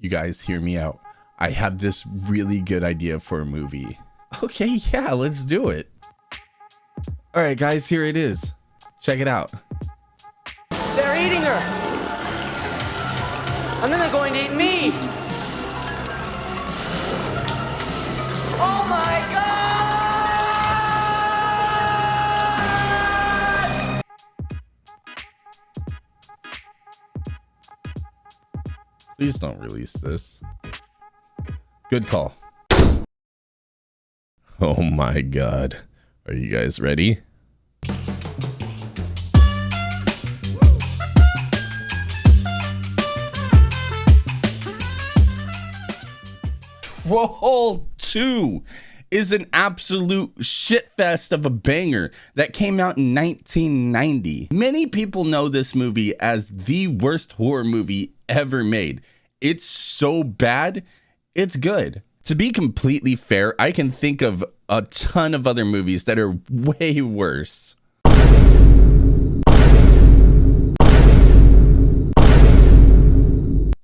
You guys hear me out. I have this really good idea for a movie. Okay, yeah, let's do it. All right, guys, here it is. Check it out. They're eating her. And then they're going to eat me. Oh my God! Please don't release this. Good call. Oh my God. Are you guys ready? Troll 2 is an absolute shitfest of a banger that came out in 1990. Many people know this movie as the worst horror movie ever made. It's so bad, it's good. To be completely fair, I can think of a ton of other movies that are way worse.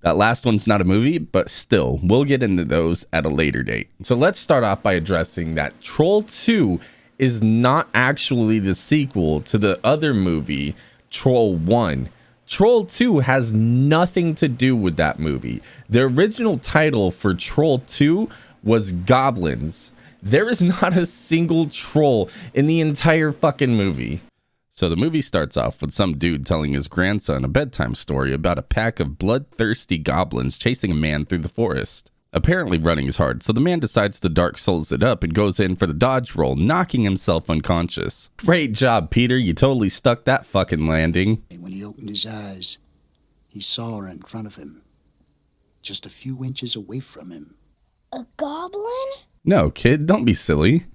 That last one's not a movie, but still, we'll get into those at a later date. So let's start off by addressing that Troll 2 is not actually the sequel to the other movie, Troll 1. Troll 2 has nothing to do with that movie. The original title for Troll 2 was Goblins. There is not a single troll in the entire fucking movie. So the movie starts off with some dude telling his grandson a bedtime story about a pack of bloodthirsty goblins chasing a man through the forest. Apparently running is hard, so the man decides to Dark Souls it up and goes in for the dodge roll, knocking himself unconscious. Great job, Peter. You totally stuck that fucking landing. When he opened his eyes, he saw her in front of him, just a few inches away from him. A goblin? No, kid, don't be silly.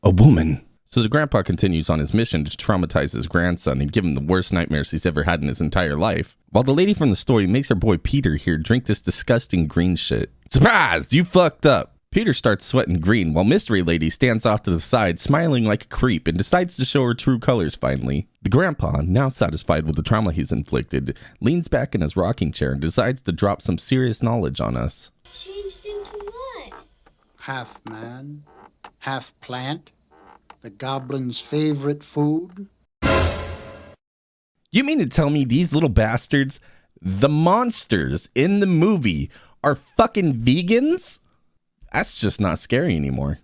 A woman. So the grandpa continues on his mission to traumatize his grandson and give him the worst nightmares he's ever had in his entire life. While the lady from the story makes her boy Peter here drink this disgusting green shit. Surprise! You fucked up! Peter starts sweating green while Mystery Lady stands off to the side smiling like a creep and decides to show her true colors finally. The grandpa, now satisfied with the trauma he's inflicted, leans back in his rocking chair and decides to drop some serious knowledge on us. Changed into what? Half man, half plant, the goblin's favorite food. You mean to tell me these little bastards, the monsters in the movie, are fucking vegans? That's just not scary anymore.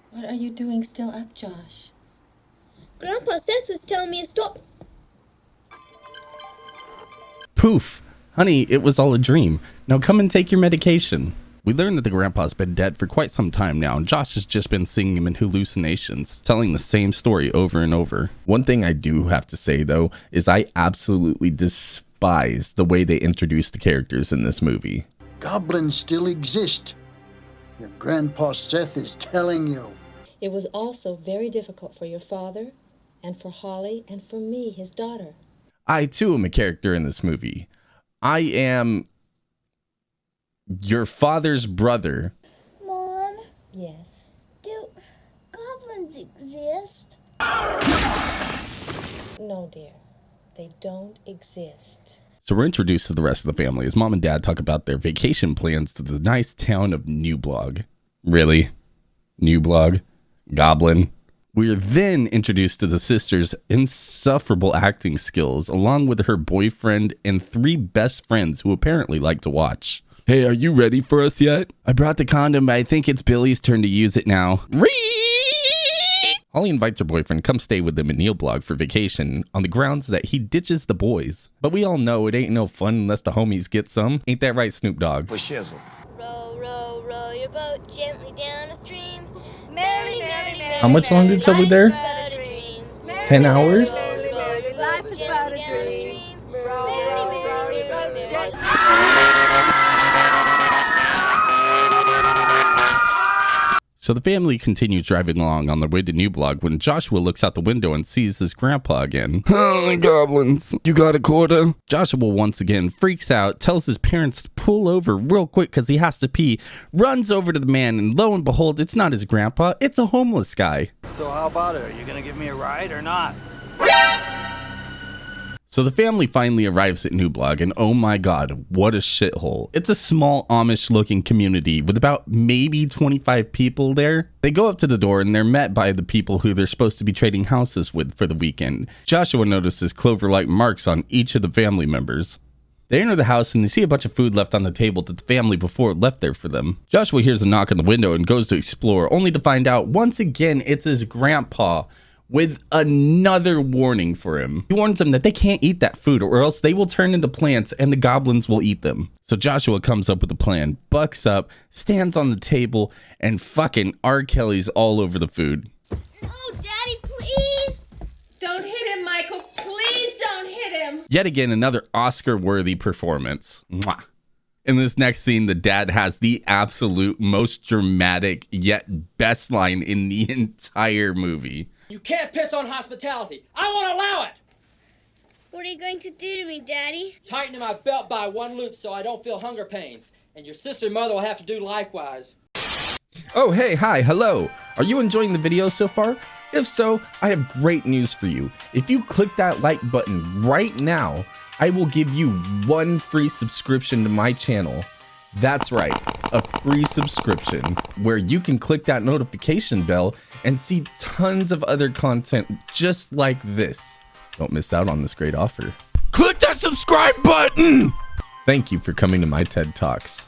What are you doing still up, Josh? Grandpa Seth was telling me to stop. Poof. Honey, it was all a dream. Now come and take your medication. We learn that the grandpa's been dead for quite some time now, and Josh has just been seeing him in hallucinations, telling the same story over and over. One thing I do have to say, though, is I absolutely despise the way they introduce the characters in this movie. Goblins still exist. Your Grandpa Seth is telling you. It was also very difficult for your father, and for Holly, and for me, his daughter. I, too, am a character in this movie. I am your father's brother. Mom, Yes. do goblins exist? No, dear. They don't exist. So we're introduced to the rest of the family as mom and dad talk about their vacation plans to the nice town of Newblog. Really? Newblog? Goblin? We're then introduced to the sister's insufferable acting skills, along with her boyfriend and 3 best friends who apparently like to watch. Hey, are you ready for us yet? I brought the condom, but I think it's Billy's turn to use it now. Holly invites her boyfriend to come stay with them in Newblog for vacation on the grounds that he ditches the boys. But we all know it ain't no fun unless the homies get some. Ain't that right, Snoop Dogg? For shizzle. Row, row, row your boat gently down a stream. Merrily, merrily, merrily. How much longer till we're there? 10 hours? Life is but a dream. Row, row, row your boat gently. So the family continues driving along on their way to Newblog when Joshua looks out the window and sees his grandpa again. Oh, goblins. You got a quarter? Joshua once again freaks out, tells his parents to pull over real quick because he has to pee, runs over to the man, and lo and behold, it's not his grandpa, it's a homeless guy. So how about it? Are you gonna give me a ride or not? So the family finally arrives at New Blog, and oh my god, what a shithole. It's a small Amish looking community with about maybe 25 people there. They go up to the door and they're met by the people who they're supposed to be trading houses with for the weekend. Joshua notices clover-like marks on each of the family members. They enter the house and they see a bunch of food left on the table that the family before left there for them. Joshua hears a knock on the window and goes to explore, only to find out once again it's his grandpa with another warning for him. He warns them that they can't eat that food or else they will turn into plants and the goblins will eat them. So Joshua comes up with a plan, bucks up, stands on the table, and fucking R. Kelly's all over the food. Oh, Daddy, please! Don't hit him, Michael. Please don't hit him. Yet again, another Oscar-worthy performance. Mwah. In this next scene, the dad has the absolute most dramatic yet best line in the entire movie. You can't piss on hospitality. I won't allow it. What are you going to do to me, Daddy? Tighten my belt by one loop so I don't feel hunger pains. And your sister and mother will have to do likewise. Oh, hey, hi, hello. Are you enjoying the video so far? If so, I have great news for you. If you click that like button right now, I will give you one free subscription to my channel. That's right, a free subscription where you can click that notification bell and see tons of other content just like this. Don't miss out on this great offer. Click that subscribe button! Thank you for coming to my TED Talks.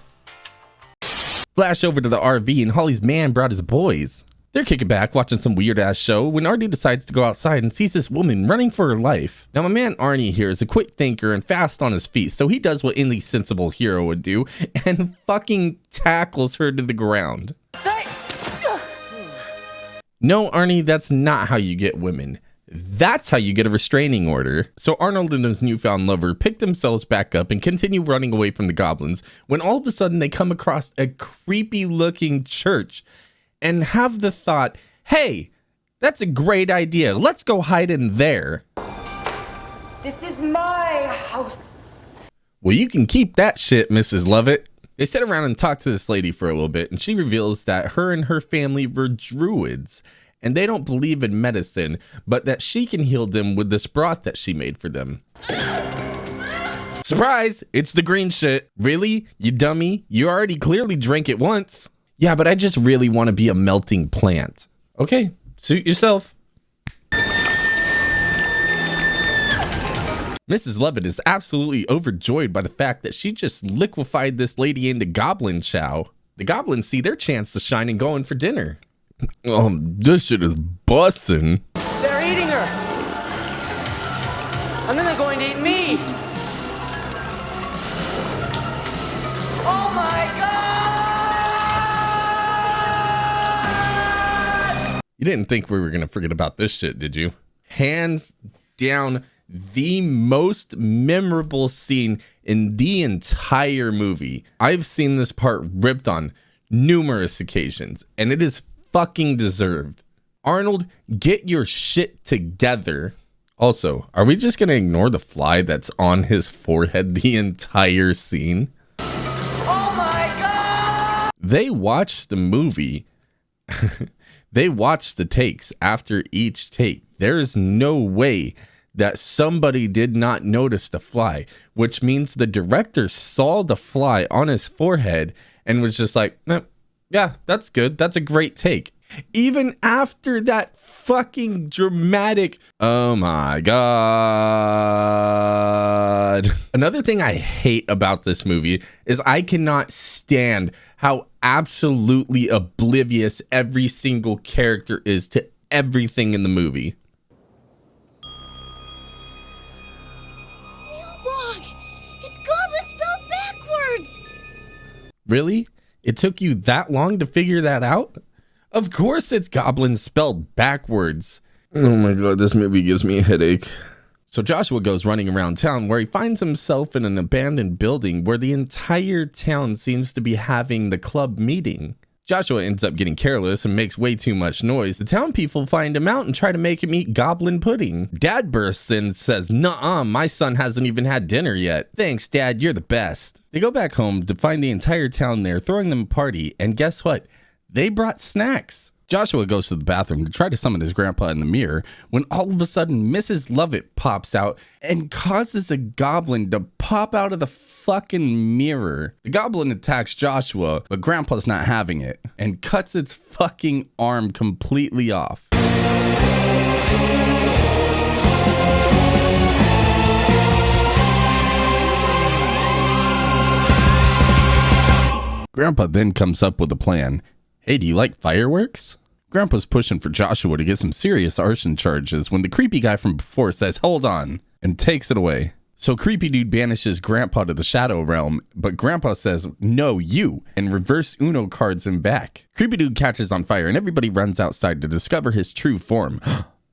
Flash over to the RV and Holly's man brought his boys. They're kicking back watching some weird ass show when Artie decides to go outside and sees this woman running for her life. Now my man Arnie here is a quick thinker and fast on his feet, so he does what any sensible hero would do and fucking tackles her to the ground. No, Arnie, that's not how you get women. That's how you get a restraining order. So Arnold and his newfound lover pick themselves back up and continue running away from the goblins when all of a sudden they come across a creepy looking church and have the thought, hey, that's a great idea. Let's go hide in there. This is my house. Well, you can keep that shit, Mrs. Lovett. They sit around and talk to this lady for a little bit, and she reveals that her and her family were druids, and they don't believe in medicine, but that she can heal them with this broth that she made for them. Surprise! It's the green shit. Really? You dummy? You already clearly drank it once. Yeah, but I just really want to be a melting plant. Okay, suit yourself. Mrs. Lovett is absolutely overjoyed by the fact that she just liquefied this lady into goblin chow. The goblins see their chance to shine and go in for dinner. This shit is bussin'. They're eating her. And then they're going to eat me. Oh my God! You didn't think we were gonna forget about this shit, did you? Hands down, the most memorable scene in the entire movie. I've seen this part ripped on numerous occasions, and it is fucking deserved. Arnold, get your shit together. Also, are we just gonna ignore the fly that's on his forehead the entire scene? Oh my God! They watch the movie. They watch the takes after each take. There is no way that somebody did not notice the fly, which means the director saw the fly on his forehead and was just like, yeah, that's good. That's a great take. Even after that fucking dramatic, oh my God. Another thing I hate about this movie is I cannot stand how absolutely oblivious every single character is to everything in the movie. It's goblin spelled backwards! Really? It took you that long to figure that out? Of course it's goblin spelled backwards. Oh my God, this movie gives me a headache. So Joshua goes running around town where he finds himself in an abandoned building where the entire town seems to be having the club meeting. Joshua ends up getting careless and makes way too much noise. The town people find him out and try to make him eat goblin pudding. Dad bursts in and says, "Nuh-uh, my son hasn't even had dinner yet. Thanks, Dad, you're the best." They go back home to find the entire town there throwing them a party, and guess what? They brought snacks. Joshua goes to the bathroom to try to summon his grandpa in the mirror when all of a sudden Mrs. Lovett pops out and causes a goblin to pop out of the fucking mirror. The goblin attacks Joshua, but grandpa's not having it and cuts its fucking arm completely off. Grandpa then comes up with a plan. Hey, do you like fireworks? Grandpa's pushing for Joshua to get some serious arson charges when the creepy guy from before says, hold on, and takes it away. So creepy dude banishes Grandpa to the shadow realm, but Grandpa says, no, you, and reverse Uno cards him back. Creepy dude catches on fire and everybody runs outside to discover his true form.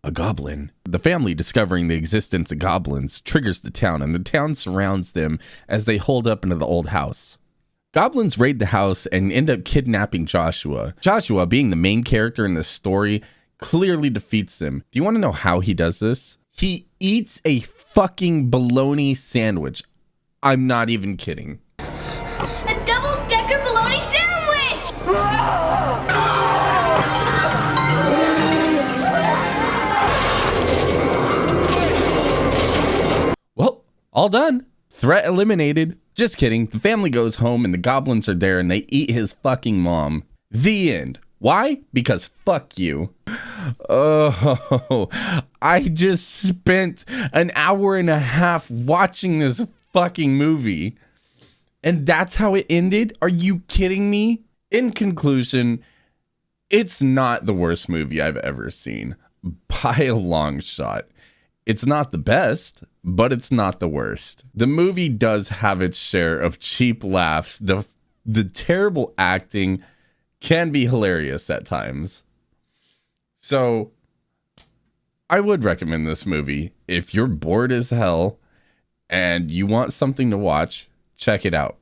A goblin. The family discovering the existence of goblins triggers the town, and the town surrounds them as they hold up into the old house. Goblins raid the house and end up kidnapping Joshua. Joshua, being the main character in the story, clearly defeats them. Do you want to know how he does this? He eats a fucking bologna sandwich. I'm not even kidding. A double-decker bologna sandwich! Well, all done. Threat eliminated. Just kidding. The family goes home and the goblins are there and they eat his fucking mom. The end. Why? Because fuck you. Oh, I just spent an hour and a half watching this fucking movie. And that's how it ended? Are you kidding me? In conclusion, it's not the worst movie I've ever seen. By a long shot. It's not the best, but it's not the worst. The movie does have its share of cheap laughs. The terrible acting can be hilarious at times. So I would recommend this movie. If you're bored as hell and you want something to watch, check it out.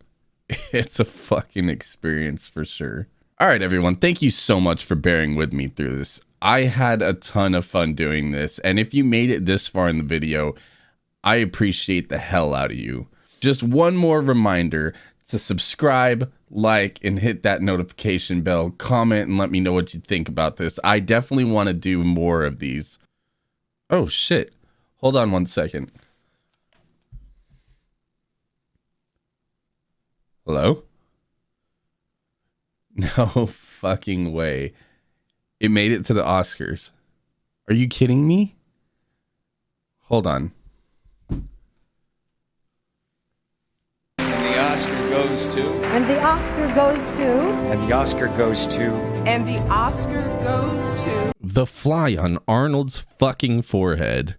It's a fucking experience for sure. All right, everyone. Thank you so much for bearing with me through this. I had a ton of fun doing this, and if you made it this far in the video, I appreciate the hell out of you. Just one more reminder to subscribe, like, and hit that notification bell, comment, and let me know what you think about this. I definitely want to do more of these. Oh, shit. Hold on one second. Hello? No fucking way. It made it to the Oscars. Are you kidding me? Hold on. And the Oscar goes to. And the Oscar goes to. And the Oscar goes to. And the Oscar goes to. The fly on Arnold's fucking forehead.